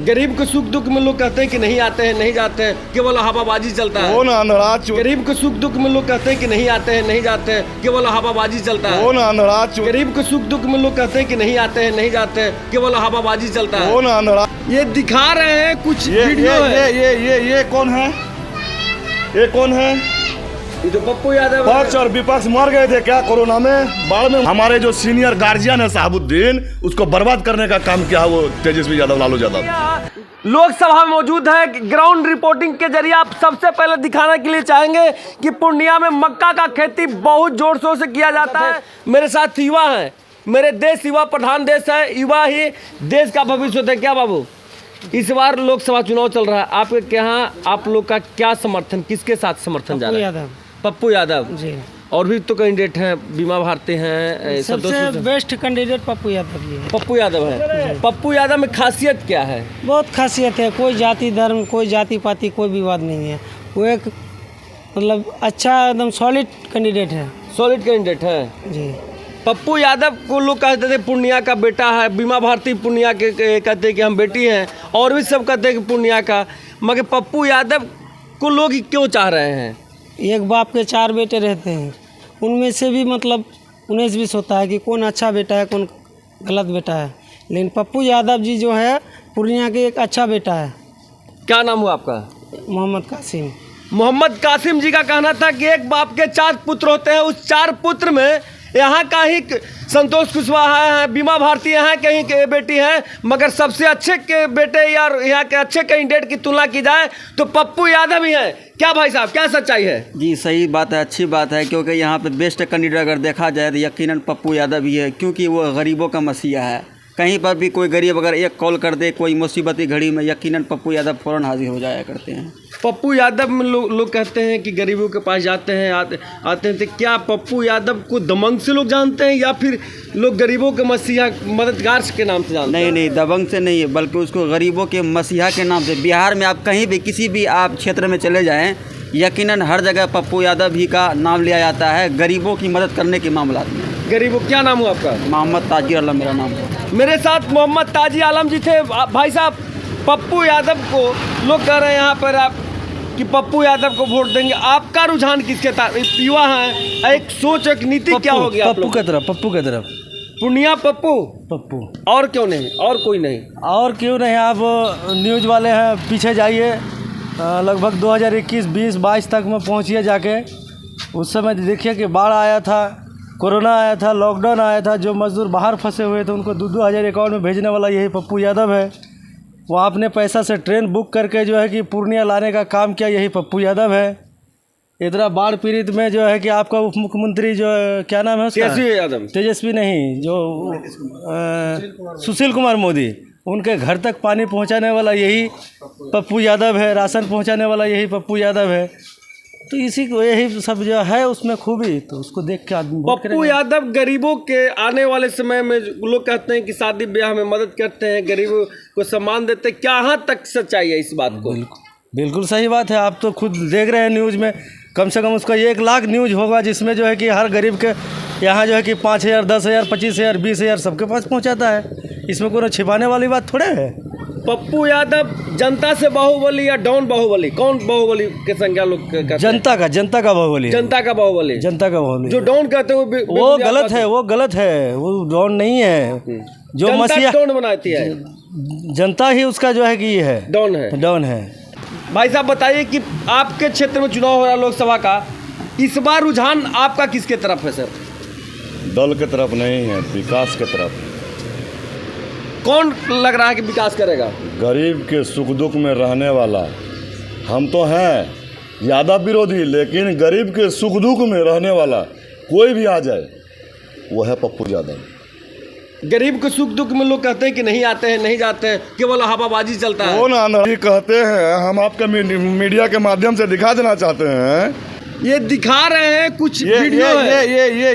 गरीब के सुख दुख में लोग कहते हैं कि नहीं आते हैं, नहीं जाते हैं, केवल हवाबाजी चलता है। वो ना नाराज गरीब के सुख दुख में लोग कहते हैं कि नहीं आते हैं, नहीं जाते हैं, केवल हवाबाजी चलता है। वो ना नाराज गरीब के सुख दुख में लोग कहते हैं कि नहीं आते हैं, नहीं जाते हैं, केवल हवाबाजी चलता है। वो ना नाराज। ये दिखा रहे हैं कुछ वीडियो है। ये कौन है? ये कौन है? ये तो पप्पू यादव है। पक्ष और विपक्ष मर गए थे क्या कोरोना में? बाढ़ में हमारे जो सीनियर गार्जियन है साहबुद्दीन, उसको बर्बाद करने का काम किया वो तेजस्वी यादव, लालू यादव। लोकसभा में मौजूद है। ग्राउंड रिपोर्टिंग के जरिए आप सबसे पहले दिखाने के लिए चाहेंगे कि पूर्णिया में मक्का का खेती बहुत जोर शोर से किया जाता है। मेरे साथ युवा हैं। मेरे देश युवा प्रधान देश है। युवा ही देश का भविष्य होता है। क्या बाबू, इस बार लोकसभा चुनाव चल रहा है, आपके यहाँ आप लोग का क्या समर्थन, किसके साथ समर्थन जा रहा है? पप्पू यादव जी। और भी तो कैंडिडेट हैं, बीमा भारती हैं, सबसे बेस्ट कैंडिडेट पप्पू यादव जी है। पप्पू यादव है। पप्पू यादव में खासियत क्या है? बहुत खासियत है। कोई जाति धर्म, कोई जाति पाति, कोई विवाद नहीं है। वो एक मतलब अच्छा एकदम सॉलिड कैंडिडेट है। सॉलिड कैंडिडेट है जी। पप्पू यादव को लोग कहते थे पूर्णिया का बेटा है, बीमा भारती पूर्णिया के कहते हैं कि हम बेटी हैं, और भी सब कहते हैं कि पूर्णिया का, मगर पप्पू यादव को लोग क्यों चाह रहे हैं? एक बाप के 4 बेटे रहते हैं, उनमें से भी मतलब 19-20 होता है कि कौन अच्छा बेटा है, कौन गलत बेटा है। लेकिन पप्पू यादव जी जो है पूर्णिया के एक अच्छा बेटा है। क्या नाम हुआ आपका? मोहम्मद कासिम। मोहम्मद कासिम जी का कहना था कि एक बाप के 4 पुत्र होते हैं, उस 4 पुत्र में यहाँ का ही संतोष कुशवाहा है, बीमा भारती यहाँ कहीं के बेटी हैं, मगर सबसे अच्छे के बेटे या यहाँ के अच्छे कैंडिडेट की तुलना की जाए तो पप्पू यादव ही है। क्या भाई साहब, क्या सच्चाई है? जी सही बात है, अच्छी बात है, क्योंकि यहाँ पे बेस्ट कैंडिडेट अगर देखा जाए तो यकीनन पप्पू यादव ही है, क्योंकि वो गरीबों का मसीहा है। कहीं पर भी कोई गरीब अगर एक कॉल कर दे कोई मुसीबती घड़ी में, यकीनन पप्पू यादव फ़ौरन हाजिर हो जाया करते हैं। पप्पू यादव में लोग कहते हैं कि गरीबों के पास जाते हैं, आते हैं, तो क्या पप्पू यादव को दबंग से लोग जानते हैं या फिर लोग गरीबों के मसीहा मददगार के नाम से जानते हैं? नहीं, दबंग से नहीं है, बल्कि उसको गरीबों के मसीहा के नाम से। बिहार में आप कहीं भी किसी भी आप क्षेत्र में चले जाएँ, यकीनन हर जगह पप्पू यादव ही का नाम लिया जाता है गरीबों की मदद करने के मामला में। गरीबों, क्या नाम हुआ आपका? मोहम्मद ताजिर आलम मेरा नाम है। मेरे साथ मोहम्मद ताजिर आलम जी थे। भाई साहब, पप्पू यादव को लोग कह रहे हैं यहाँ पर आप कि पप्पू यादव को वोट देंगे, आपका रुझान किसके साथ? युवा हैं, एक सोच, एक नीति क्या होगी आप लोग? पप्पू की तरफ। पूर्णिया पप्पू। और क्यों नहीं? और कोई नहीं? और क्यों नहीं? आप न्यूज़ वाले हैं, पीछे जाइए, लगभग 2021, 20, 22 तक में पहुंचिए जाके। उस समय देखिए कि बाढ़ आया था, कोरोना आया था, लॉकडाउन आया था, जो मज़दूर बाहर फंसे हुए थे उनको 2-2 हज़ार अकाउंट में भेजने वाला यही पप्पू यादव है। वहाँ अपने पैसा से ट्रेन बुक करके जो है कि पूर्णिया लाने का काम किया यही पप्पू यादव है। इतना बाढ़ पीड़ित में जो है कि आपका उप मुख्यमंत्री जो क्या नाम है उसका? तेजस्वी नहीं, जो सुशील कुमार मोदी, उनके घर तक पानी पहुंचाने वाला यही पप्पू यादव है, राशन पहुंचाने वाला यही पप्पू यादव है। तो इसी को यही सब जो है उसमें खूबी, तो उसको देख के आदमी पप्पू यादव गरीबों के आने वाले समय में लोग कहते हैं कि शादी ब्याह में मदद करते हैं, गरीबों को सम्मान देते हैं। क्या यहाँ तक सच्चाई है इस बात को? बिल्कुल सही बात है। आप तो खुद देख रहे हैं न्यूज़ में, कम से कम उसका 1 लाख न्यूज़ होगा जिसमें जो है कि हर गरीब के यहाँ जो है कि 5,000, 10,000, 25,000, 20,000 सबके पास पहुँचाता है। इसमें कोई छिपाने वाली बात थोड़े है। पप्पू यादव जनता से बाहुबली या डॉन बाहुबली, कौन बाहुबली के संज्ञा लोग कहते हैं? जनता का बाहुबली। जनता का बाहुबली। जो डॉन कहते हैं वो गलत है, वो डॉन नहीं है। जो मसीहा डॉन बनाती है, जनता ही उसका जो है कि ये है, डॉन है। भाई साहब बताइए कि आपके क्षेत्र में चुनाव हो रहा है लोकसभा का, इस बार रुझान आपका किसके तरफ है सर? दल के तरफ नहीं है, विकास के तरफ। कौन लग रहा है कि विकास करेगा? गरीब के सुख दुख में रहने वाला। हम तो हैं यादव विरोधी, लेकिन गरीब के सुख दुख में रहने वाला कोई भी आ जाए वो है पप्पू यादव। गरीब के सुख दुख में लोग कहते हैं कि नहीं आते हैं, नहीं जाते हैं, केवल हवाबाजी चलता है। वो ना कहते हैं, हम आपके मीडिया के माध्यम से दिखा देना चाहते हैं। ये दिखा रहे हैं कुछ वीडियो है।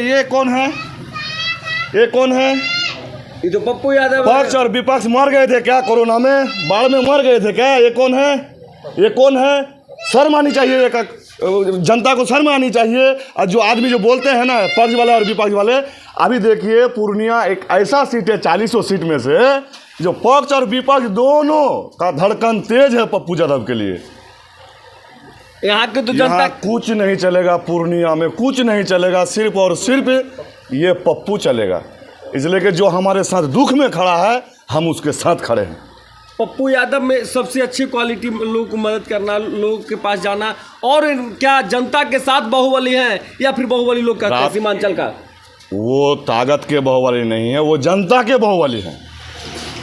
ये कौन है? ये कौन है? ये तो पप्पू यादव। पक्ष और विपक्ष मर गए थे क्या कोरोना में? बाढ़ में मर गए थे क्या? ये कौन है? ये कौन है? शर्म आनी चाहिए, जनता को शर्म आनी चाहिए। और जो आदमी जो बोलते हैं ना पक्ष वाले और विपक्ष वाले, अभी देखिए पूर्णिया एक ऐसा सीट है 40 सीट में से जो पक्ष और विपक्ष दोनों का धड़कन तेज है पप्पू यादव के लिए। यहाँ के तो यहाँ जनता कुछ नहीं चलेगा, पूर्णिया में कुछ नहीं चलेगा, सिर्फ और सिर्फ ये पप्पू चलेगा। इसलिए कि जो हमारे साथ दुख में खड़ा है हम उसके साथ खड़े हैं। पप्पू यादव में सबसे अच्छी क्वालिटी लोगों को मदद करना, लोगों के पास जाना, और क्या जनता के साथ बाहुबली है या फिर बाहुबली लोग कहते हैं सीमांचल का? वो ताकत के बाहुबली नहीं है, वो जनता के बाहुबली है।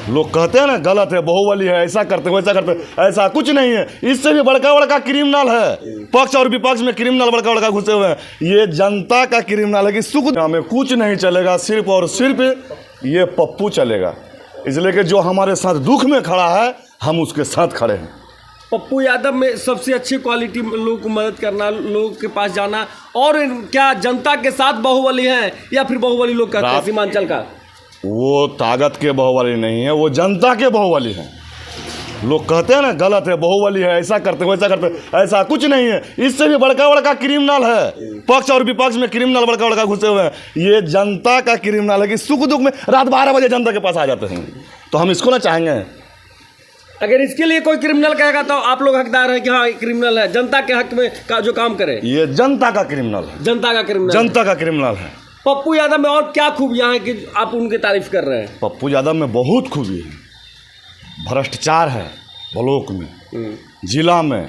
लोग कहते हैं ना गलत है, बाहुबली है, ऐसा करते वैसा करते, ऐसा कुछ नहीं है। इससे भी बड़का बड़का क्रिमिनल है, पक्ष और विपक्ष में क्रिमिनल बड़का बड़का घुसे हुए हैं। ये जनता का क्रिमिनल है कि सुख में कुछ नहीं चलेगा, सिर्फ और सिर्फ ये पप्पू चलेगा। इसलिए कि जो हमारे साथ दुख में खड़ा है हम उसके साथ खड़े हैं। पप्पू यादव में सबसे अच्छी क्वालिटी लोगों को मदद करना, लोगों के पास जाना, और क्या जनता के साथ बाहुबली है या फिर बाहुबली लोग कहते हैं सीमांचल का? वो ताकत के बाहुबली नहीं है, वो जनता के बाहुबली है। लोग कहते हैं ना गलत है, बाहुबली है, ऐसा करते वैसा करते, ऐसा कुछ नहीं है। इससे भी बड़का बड़का क्रिमिनल है, पक्ष और विपक्ष में क्रिमिनल बड़का बड़का घुसे हुए हैं। ये जनता का क्रिमिनल है कि सुख दुख में रात 12 बजे जनता के पास आ जाते हैं। तो हम इसको ना चाहेंगे। अगर इसके लिए कोई क्रिमिनल कहेगा तो आप लोग हकदार हैं कि हाँ क्रिमिनल है, जनता के हक में का जो काम करे। ये जनता का क्रिमिनल है, जनता का क्रिमिनल, जनता का क्रिमिनल है। पप्पू यादव में और क्या खूबियां हैं कि आप उनकी तारीफ कर रहे हैं? पप्पू यादव में बहुत खूबी है। भ्रष्टाचार है ब्लॉक में, जिला में।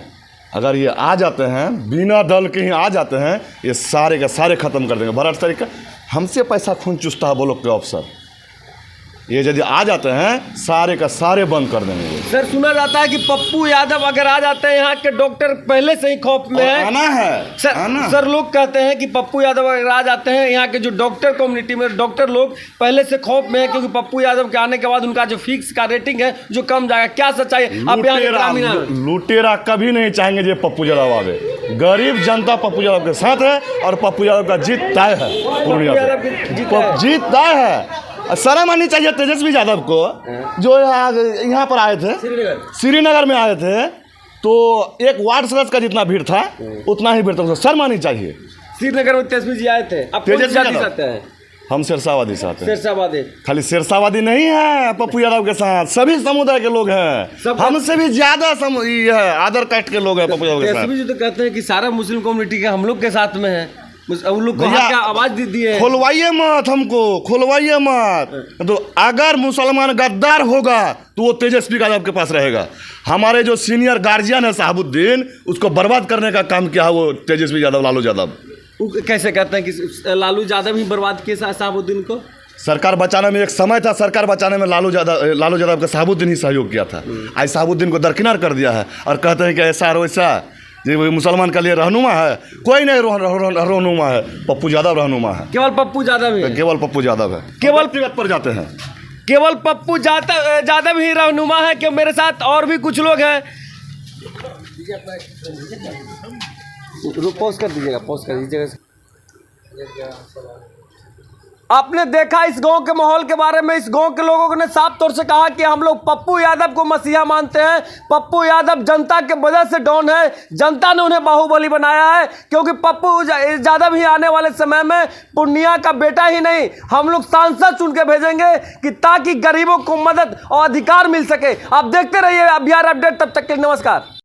अगर ये आ जाते हैं, बिना दल के ही आ जाते हैं, ये सारे का सारे खत्म कर देंगे। भ्रष्टाचार का हमसे पैसा खून चूसता है ब्लॉक के अफसर, ये यदि आ जाते हैं सारे का सारे बंद कर देंगे। सर सुना जाता है कि पप्पू यादव अगर आ जाते हैं यहाँ के डॉक्टर पहले से ही खौफ में है। आना है सर लोग कहते हैं कि पप्पू यादव अगर आ जाते हैं यहाँ के जो डॉक्टर कम्युनिटी में डॉक्टर लोग पहले से खौफ में है, क्योंकि पप्पू यादव के आने के बाद उनका जो फिक्स का रेटिंग है जो कम जाएगा। क्या सच्चाई है? आप यहाँ के ग्रामीण हैं। लुटेरा कभी नहीं चाहेंगे जो पप्पू यादव आवे। गरीब जनता पप्पू यादव के साथ है और पप्पू यादव का जीत तय है। पूर्णिया से जीत तय है। शर्म आनी चाहिए तेजस्वी यादव को, जो यहाँ पर आए थे, श्रीनगर में आए थे, तो एक वार्ड सदस्य का जितना भीड़ था उतना ही भीड़ था। शर्म आनी चाहिए। श्रीनगर में तेजस्वी जी आए थे। आप तेजस्वी जाति यादव चाहते हैं? हम शेरशाहवादी से आते हैं। शेरशाहवादी खाली शेरशाहवादी नहीं है, पप्पू यादव के साथ सभी समुदाय के लोग हैं। हमसे भी ज्यादा ये है आदर कास्ट के लोग हैं पप्पू यादव के साथ। तेजस्वी जी तो कहते हैं कि सारा मुस्लिम कम्युनिटी के हम लोग के साथ में है, उन लोग को क्या आवाज दी है। खुलवाइए मत हमको, खुलवाइए मत। तो अगर मुसलमान गद्दार होगा तो वो तेजस्वी यादव के पास रहेगा। हमारे जो सीनियर गार्जियन है साहबुद्दीन, उसको बर्बाद करने का काम किया है वो तेजस्वी यादव, लालू यादव। कैसे कहते हैं कि लालू यादव ही बर्बाद किए साहबुद्दीन को? सरकार बचाने में एक समय था, सरकार बचाने में लालू यादव का साहबुद्दीन ही सहयोग किया था। आज साहबुद्दीन को दरकिनार कर दिया है और कहते हैं कि ऐसा वैसा जी मुसलमान के लिए रहनुमा है। कोई नहीं रहनुमा है, पप्पू यादव रहनुमा है। केवल पप्पू यादव ही? केवल पप्पू यादव है। केवल व्यक्तिगत पर जाते हैं, केवल पप्पू यादव ही रहनुमा है कि मेरे साथ और भी कुछ लोग हैं। पॉज कर दीजिएगा, पॉज कर दीजिएगा। आपने देखा इस गांव के माहौल के बारे में। इस गांव के लोगों ने साफ तौर से कहा कि हम लोग पप्पू यादव को मसीहा मानते हैं। पप्पू यादव जनता के वजह से डॉन है, जनता ने उन्हें बाहुबली बनाया है, क्योंकि पप्पू यादव ही आने वाले समय में पूर्णिया का बेटा ही नहीं, हम लोग सांसद चुन के भेजेंगे कि ताकि गरीबों को मदद और अधिकार मिल सके। आप देखते रहिए बिहार अपडेट। तब तक के लिए नमस्कार।